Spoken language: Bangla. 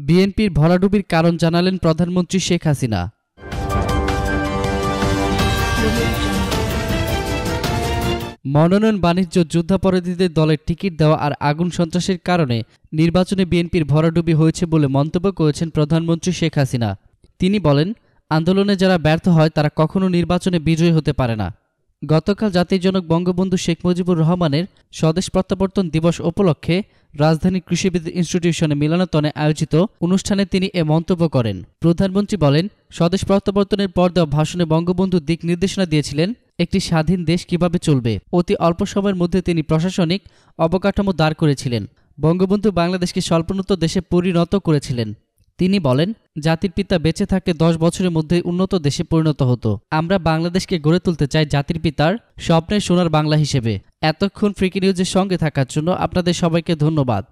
বিএনপির ভরাডুবির কারণ জানালেন প্রধানমন্ত্রী শেখ হাসিনা। মনোনয়ন বাণিজ্য যুদ্ধাপরাধীদের দলের টিকিট দেওয়া আর আগুন সন্ত্রাসের কারণে নির্বাচনে বিএনপির ভরাডুবি হয়েছে বলে মন্তব্য করেছেন প্রধানমন্ত্রী শেখ হাসিনা। তিনি বলেন, আন্দোলনে যারা ব্যর্থ হয় তারা কখনো নির্বাচনে বিজয়ী হতে পারে না। গতকাল জাতির জনক বঙ্গবন্ধু শেখ মুজিবুর রহমানের স্বদেশ প্রত্যাবর্তন দিবস উপলক্ষে রাজধানীর কৃষিবিদ ইনস্টিটিউশনে মিলনায়তনে আয়োজিত অনুষ্ঠানে তিনি এ মন্তব্য করেন। প্রধানমন্ত্রী বলেন, স্বদেশ প্রত্যাবর্তনের পর দেওয়া ভাষণে বঙ্গবন্ধু দিক নির্দেশনা দিয়েছিলেন একটি স্বাধীন দেশ কিভাবে চলবে। অতি অল্প সময়ের মধ্যে তিনি প্রশাসনিক অবকাঠামো দাঁড় করেছিলেন। বঙ্গবন্ধু বাংলাদেশকে স্বল্পোন্নত দেশে পরিণত করেছিলেন। তিনি বলেন, জাতির পিতা বেঁচে থাকতে 10 বছরের মধ্যে উন্নত দেশে পরিণত হতো। আমরা বাংলাদেশকে গড়ে তুলতে চাই জাতির পিতার স্বপ্নের সোনার বাংলা হিসেবে। এতক্ষণ ফ্রিকি নিউজের সঙ্গে থাকার জন্য আপনাদের সবাইকে ধন্যবাদ।